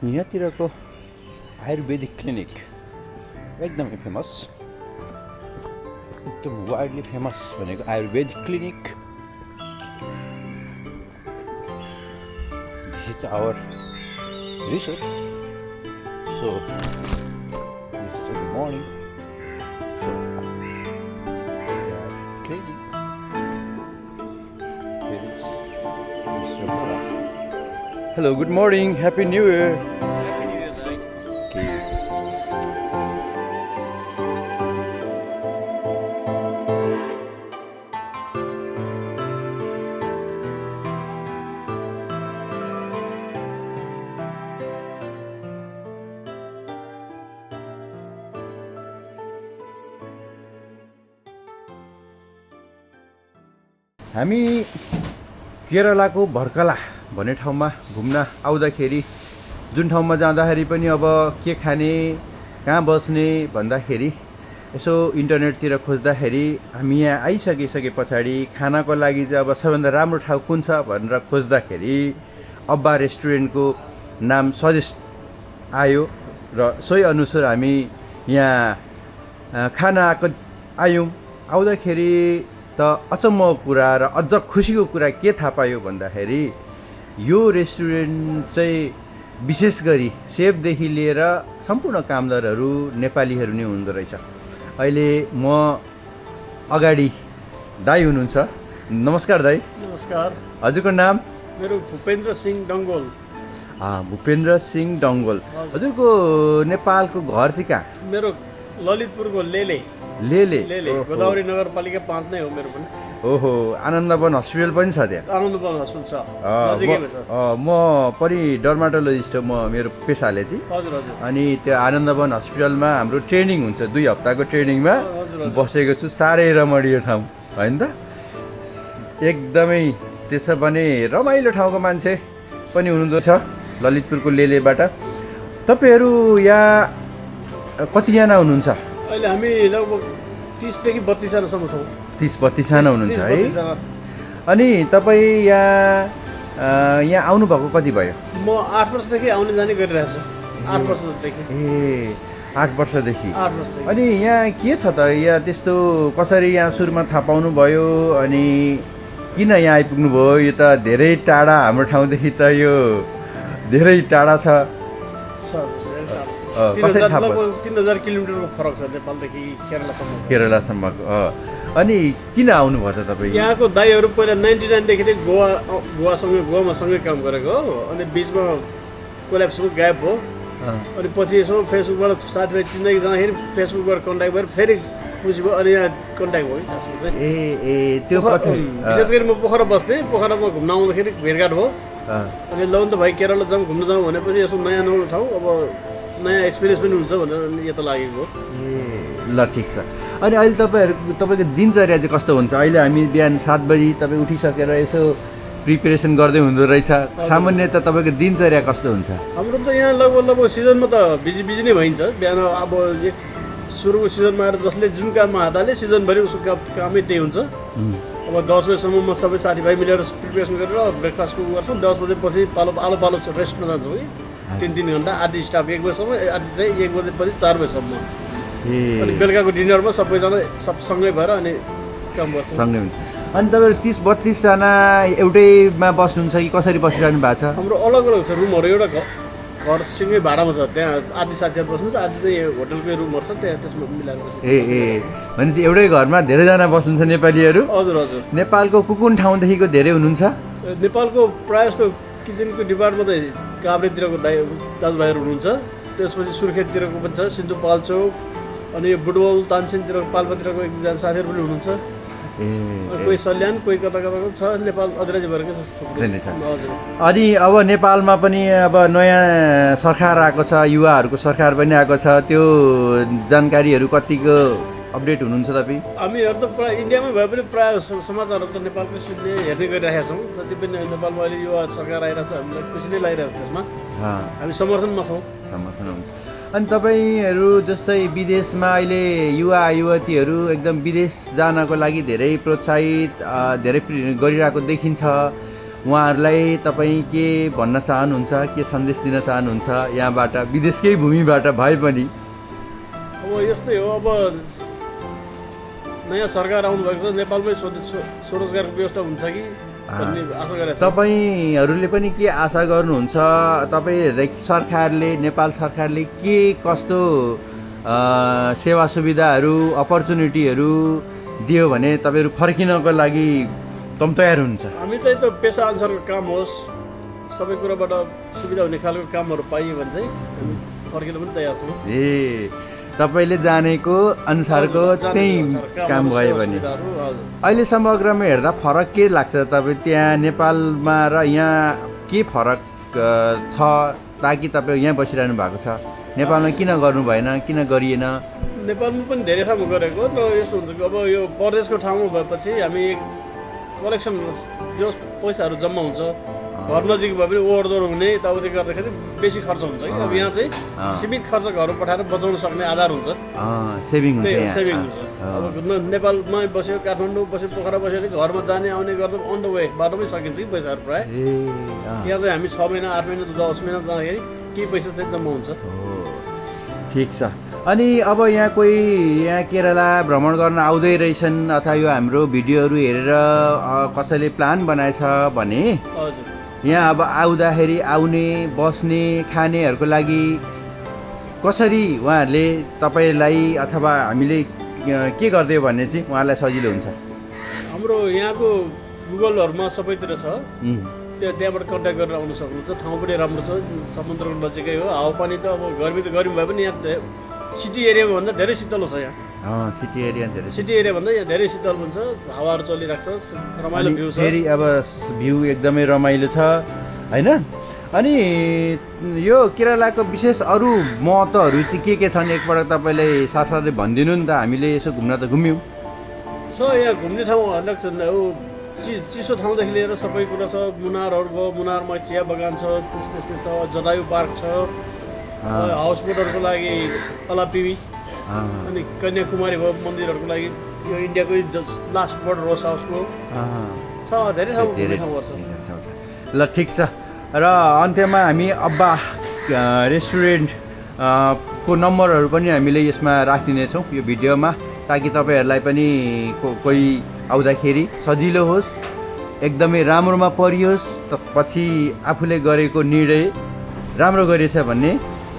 यहाँतिरको ayurvedic clinic एकदमै famous, एकदम widely famous भनेको ayurvedic clinic. This is our resort. So this is the morning. So clinic Mr. Mola. Hello, good morning, Happy New Year. Happy New Year, guys. हामी केरलाको भर्कला भन्ने ठाउँमा घुम्न आउँदाखेरि जुन ठाउँमा जाँदाखेरि पनि अब के खाने कहाँ बस्ने भन्दाखेरि यसो इन्टरनेटतिर खोज्दाखेरि हामी यहाँ आइसके पछाडि खानाको लागि चाहिँ अब सबैभन्दा राम्रो ठाउँ कुन छ भनेर खोज्दाखेरि अब्बा रेस्टुरेन्टको नाम सजेस्ट आयो र सोही अनुसार हामी यहाँ खाना आयौँ। आउँदाखेरि त अचम्मको कुरा र अझ खुसीको कुरा के थाहा पायो भन्दाखेरि यो रेस्टुरेन्ट चाहिँ विशेष गरी सेफदेखि लिएर सम्पूर्ण कामदारहरू नेपालीहरू नै हुँदो रहेछ। अहिले म अगाडि दाई हुनुहुन्छ। नमस्कार दाई। नमस्कार। हजुरको नाम? मेरो भूपेन्द्र सिंह डङ्गोल। भूपेन्द्र सिंह डङ्गोल। हजुरको नेपालको घर चाहिँ कहाँ? मेरो ललितपुरको लेले गोदावरी नगरपालिका 5 नै हो मेरो पनि। ओहो, आनन्दवन हस्पिटल पनि छ त्यहाँ? आनन्दवन हस्पिटल छ, नजिकैमा छ। म पनि डर्माटोलोजिस्ट हो, मेरो पेसाले चाहिँ। हजुर हजुर। अनि त्यो आनन्दवन हस्पिटलमा हाम्रो ट्रेनिङ हुन्छ, 2 हप्ताको ट्रेनिङमा बसेको छु। साह्रै रमणीय ठाउँ होइन त? एकदमै त्यसो भने रमाइलो ठाउँको मान्छे पनि हुनुहुँदो छ ललितपुरको लेलेबाट। तपाईँहरू यहाँ कतिजना हुनुहुन्छ? अहिले हामी लगभग 30 देखि 32 जनासम्म छौँ। 30-32 जना हुनुहुन्छ है? अनि तपाईँ यहाँ आउनुभएको कति भयो? म 8 वर्षदेखि आउने जाने गरिरहेको छु। 8 वर्षदेखि। ए, 8 वर्षदेखि। 8 वर्षदेखि। अनि यहाँ के छ त? यहाँ त्यस्तो कसरी यहाँ सुरुमा थाहा पाउनु भयो? अनि किन यहाँ आइपुग्नु भयो? यो त धेरै टाढा, हाम्रो ठाउँदेखि त यो धेरै टाढा छ। 3000 किलोमिटरको फरक छ नेपालदेखि केरलासम्मको। अनि किन आउनुभयो त तपाईँ? यहाँको दाईहरू पहिला 99 देखि नै गोवामा सँगै काम गरेको हो। अनि बिचमा कोल्याप्स गायब भयो। अनि पछि यसो फेसबुकबाट साथीभाइ चिन्दै जाँदाखेरि फेसबुकबाट कन्ट्याक्ट भएर फेरि खुसी भयो। अनि यहाँ कन्ट्याक्ट भयो खासमा चाहिँ। त्यो विशेष गरी म पोखरा बस्थेँ। पोखरामा घुम्न आउँदाखेरि भेटघाट भयो। अनि लौ त भाइ केरला जाउँ, घुम्न जाउँ भनेपछि यसो नयाँ नौलो ठाउँ, अब नयाँ एक्सपिरियन्स पनि हुन्छ भनेर यता लागेको। ल ठिक छ। अनि अहिले तपाईँको दिनचर्या चाहिँ कस्तो हुन्छ? अहिले हामी बिहान 7 बजी तपाईँ उठिसकेर यसो प्रिपेरेसन गर्दै हुँदो रहेछ। सामान्यतः तपाईँको दिनचर्या कस्तो हुन्छ? हाम्रो त यहाँ लगभग सिजनमा त बिजी नै भइन्छ। बिहान अब सुरुको सिजनमा आएर जसले जुन काममा हात हाले सिजनभरि उसको कामै त्यही हुन्छ। अब 10 बजीसम्म म सबै साथीभाइ मिलेर प्रिपेरेसन गरेर ब्रेकफास्टको गर्छौँ। 10 बजेपछि पालो रेस्टमा जान्छौँ कि 3 घन्टा। आधी स्टाफ 1 बजीसम्म, आधी चाहिँ 1 बजेपछि 4 बजीसम्म। अनि बेलुकाको डिनरमा सबैजना सँगै भएर अनि काम गर्छौँ। सँगै हुन्छ। अनि तपाईँहरू 30-32 जना एउटैमा बस्नुहुन्छ कि कसरी बसिरहनु भएको छ? हाम्रो अलग अलग छ रुमहरू। एउटा घरसँगै भाडामा छ, त्यहाँ आधी साथीहरू बस्नुहुन्छ, आधी चाहिँ होटलकै रुमहरू छ, त्यहाँ त्यसमा मिलाएर बस्छ। भनेपछि एउटै घरमा धेरैजना बस्नुहुन्छ नेपालीहरू? हजुर हजुर। नेपालको कुन ठाउँदेखिको धेरै हुनुहुन्छ? नेपालको प्रायः जस्तो किचनको डिपार्टमा त काभ्रेतिरको दाजुभाइहरू हुनुहुन्छ। त्यसपछि सुर्खेततिरको पनि छ, सिन्धुपाल्चोक, अनि यो बुटवल तानसेनतिर पाल्पातिरको 1-2 जना साथीहरू पनि हुनुहुन्छ। कोही सल्यान, कोही कता छ। नेपाल अधिराज्यभरकै छ। हजुर। अनि अब नेपालमा पनि अब नयाँ सरकार आएको छ, युवाहरूको सरकार पनि आएको छ। त्यो जानकारीहरू कतिको अपडेट हुनुहुन्छ तपाईँ? हामीहरू त प्रायः इन्डियामै भए पनि प्रायः समाचारहरू त नेपालकै सुन्ने हेर्ने गरिरहेका छौँ। जति पनि नेपालमा अहिले युवा सरकार आइरहेको छ, हामीलाई खुसी नै लागिरहेको छ। त्यसमा हामी समर्थनमा छौँ। समर्थन हुन्छ। अनि तपाईँहरू जस्तै विदेशमा अहिले युवा युवतीहरू एकदम विदेश जानको लागि धेरै प्रोत्साहित धेरै गरिरहेको देखिन्छ। उहाँहरूलाई तपाईँ के भन्न चाहनुहुन्छ, के सन्देश दिन चाहनुहुन्छ यहाँबाट, विदेशकै भूमिबाट भए पनि? अब यस्तै हो, अब नयाँ सरकार आउनुभएको छ, नेपालमै स्वरोजगारको व्यवस्था हुन्छ कि भन्ने आशा गरेको छ। तपाईँहरूले पनि के आशा गर्नुहुन्छ? तपाईँ सरकारले, नेपाल सरकारले के कस्तो सेवा सुविधाहरू, अपर्च्युनिटीहरू दियो भने तपाईँहरू फर्किनको लागि तम तयार हुन्छ? हामी चाहिँ त पेसा अनुसारको काम होस्, सबै कुराबाट सुविधा हुने खालको कामहरू पाइयो भने चाहिँ हामी फर्किन पनि तयार छौँ। तपाईँले जानेको अनुसारको त्यही काम भयो भने अहिले समग्रमा हेर्दा फरक के लाग्छ तपाईँ त्यहाँ नेपालमा र यहाँ के फरक छ? ताकि तपाईँ यहाँ बसिरहनु भएको छ, नेपालमा किन गर्नु भएन, किन गरिएन? नेपालमा पनि धेरै ठाउँमा गरेको, तर यस्तो हुन्छ कि अब यो परदेशको ठाउँमा भएपछि हामी कलेक्सन जो पैसाहरू जम्मा हुन्छ घर नजिक भए पनि ओहोरदोहोर हुने यताउति गर्दाखेरि बेसी खर्च हुन्छ कि। अब यहाँ चाहिँ सीमित खर्च घर पठाएर बचाउन सक्ने आधार हुन्छ, सेभिङ हुन्छ। सेभिङ हुन्छ। अब नेपालमै बस्यो, काठमाडौँ बस्यो, पोखरा बस्यो भने घरमा जाने आउने गर्दा अन द वे बाटोमै सकिन्छ कि पैसाहरू प्रायः। यहाँ चाहिँ हामी 6 महिना 8 महिना 10 महिना जाँदाखेरि केही पैसा चाहिँ जम्मा हुन्छ। ठिक छ। अनि अब यहाँ कोही यहाँ केरला भ्रमण गर्न आउँदै रहेछन् अथवा यो हाम्रो भिडियोहरू हेरेर कसैले प्लान बनाएछ भने हजुर, यहाँ अब आउँदाखेरि आउने, बस्ने, खानेहरूको लागि कसरी उहाँहरूले तपाईँलाई अथवा हामीले के गरिदियो भने चाहिँ उहाँलाई सजिलो हुन्छ? हाम्रो यहाँको गुगलहरूमा सबैतिर छ, त्यहाँबाट कन्ट्याक्ट गरेर आउनु सक्नुहुन्छ। ठाउँ पनि राम्रो छ, समुद्रको नजिकै हो। हावापानी त अब गर्मी भए पनि यहाँ सिटी एरियामा भन्दा धेरै शीतल छ यहाँ। सिटी एरिया भन्दा यहाँ धेरै शीतल हुन्छ, हावाहरू चलिरहेको छ, रमाइलो भ्यू छ। फेरि अब भ्यू एकदमै रमाइलो छ होइन? अनि यो केरलाको विशेष अरू महत्त्वहरू चाहिँ के छन् एकपल्ट तपाईँले साथसाथै भनिदिनु नि त, हामीले यसो घुम्न त घुम्यौँ। यहाँ घुम्ने ठाउँ चिसो ठाउँदेखि लिएर सबै कुरा छ। मुनारहरू भयो, मुनारमा चिया बगान छ, त्यसपछि छ जटायु पार्क छ, हाउस बोटहरूको लागि अलापिवी, अनि कन्याकुमारी भयो मन्दिरहरूको लागि यो इन्डियाको लास्ट बोर्ड रोज हाउसको छ। धेरै ठाउँहरू छ। ल ठिक छ। र अन्त्यमा हामी अब्बा रेस्टुरेन्ट को नम्बरहरू पनि हामीले यसमा राखिदिनेछौँ यो भिडियोमा, ताकि तपाईँहरूलाई पनि कोही आउँदाखेरि सजिलो होस्, एकदमै राम्रोमा परियोस्, पछि आफूले गरेको निर्णय राम्रो गरेछ भन्ने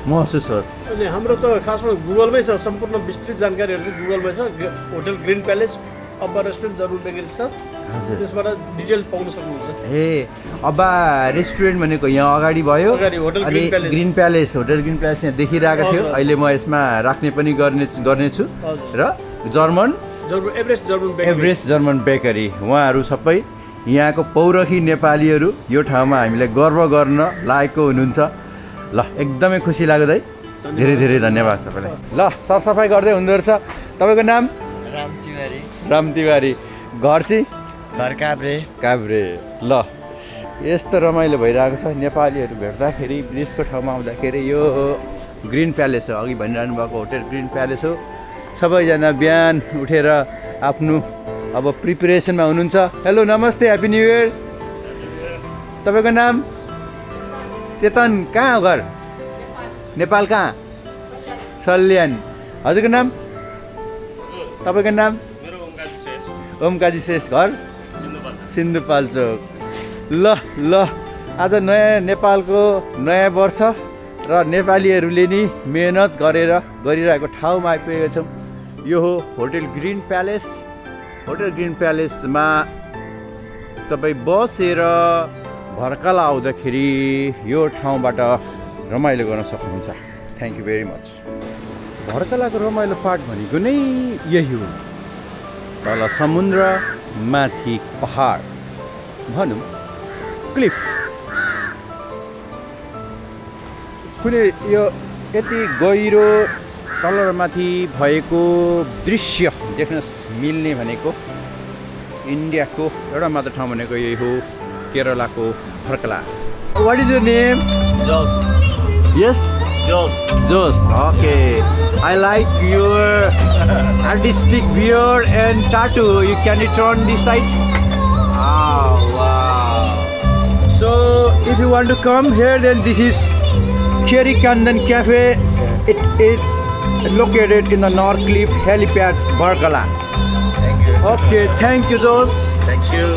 महसुस होस्। अनि हाम्रो त खासमा गुगलमै छ, सम्पूर्ण विस्तृत जानकारीहरू चाहिँ गुगलमै छ। होटल ग्रिन प्यालेस अब्बा रेस्टुरेन्ट जरुर बेकरी छ, त्यसबाट डिटेल पाउन सक्नुहुन्छ। अब्बा रेस्टुरेन्ट भनेको यहाँ अगाडि भयो, होटल ग्रिन प्यालेस यहाँ देखिरहेको थियो। अहिले म यसमा राख्ने पनि गर्नेछु। र एभरेस्ट जर्मन बेकरी, उहाँहरू सबै यहाँको पौरखी नेपालीहरू यो ठाउँमा हामीलाई गर्व गर्न लागेको हुनुहुन्छ। ल एकदमै खुसी लाग्यो दाइ, धेरै धेरै धन्यवाद तपाईँलाई। ल सरसफाइ गर्दै हुँदो रहेछ। तपाईँको नाम? राम तिवारी। घर चाहिँ? घर काभ्रे। ल यस्तो रमाइलो भइरहेको छ नेपालीहरू भेट्दाखेरि, विदेशको ठाउँमा आउँदाखेरि। यो ग्रिन प्यालेस हो, अघि भनिरहनु भएको होटल ग्रिन प्यालेस हो। सबैजना बिहान उठेर आफ्नो अब प्रिपरेसनमा हुनुहुन्छ। हेलो नमस्ते, ह्याप्पी न्यु इयर। तपाईँको नाम? चेतन। कहाँ हो घर? नेपाल कहाँ? सल्यान। हजुरको नाम? तपाईँको नाम? ओमकाजी श्रेष्ठ। घर? सिन्धुपाल्चोक। ल आज नयाँ नेपालको नयाँ वर्ष र नेपालीहरूले नि मेहनत गरिरहेको ठाउँमा आइपुगेका छौँ। यो हो hotel green palace. Hotel green प्यालेसमा तपाईँ बसेर भर्खला आउँदाखेरि यो ठाउँबाट रमाइलो गर्न सक्नुहुन्छ। Thank you very much. भर्खलाको रमाइलो पार्ट भनेको नै यही हो, तल समुद्र माथि पहाड, भनौँ क्लिफ। कुनै यो यति गहिरो तल र माथि भएको दृश्य देख्न मिल्ने भनेको इन्डियाको एउटा मात्र ठाउँ भनेको यही हो, केरलाको Varkala. What is your name? Jose. Yes, Jose. Okay, I like your artistic beard and tattoo. You can turn this side. Wow. So if you want to come here, then this is Cherry Kandan Cafe. It is located in the North Cliff Helipad, Barkala. Thank you. Okay, thank you, Jos. Thank you.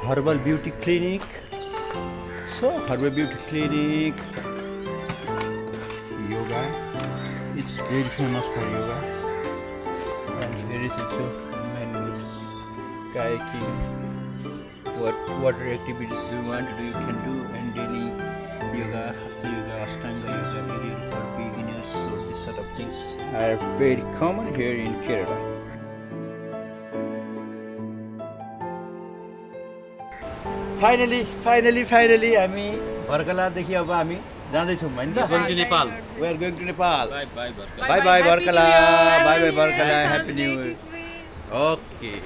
Herbal Beauty Clinic. So, Herbal Beauty Clinic. Yoga. It's very famous for yoga. And here is also main groups. Kayaking. What water activities do you want to do? You can do, and daily yoga, hatha yoga, ashtanga yoga, very for beginners. So these sort of things are very common here in Kerala. Finally, हामी भर्कलादेखि अब हामी जाँदैछौँ होइन त? Going to Nepal. We are going to Nepal. Bye bye. Bye bye Barkala. Happy New Year. Bye bye Barkala. Happy Happy New New Year. Year. Okay.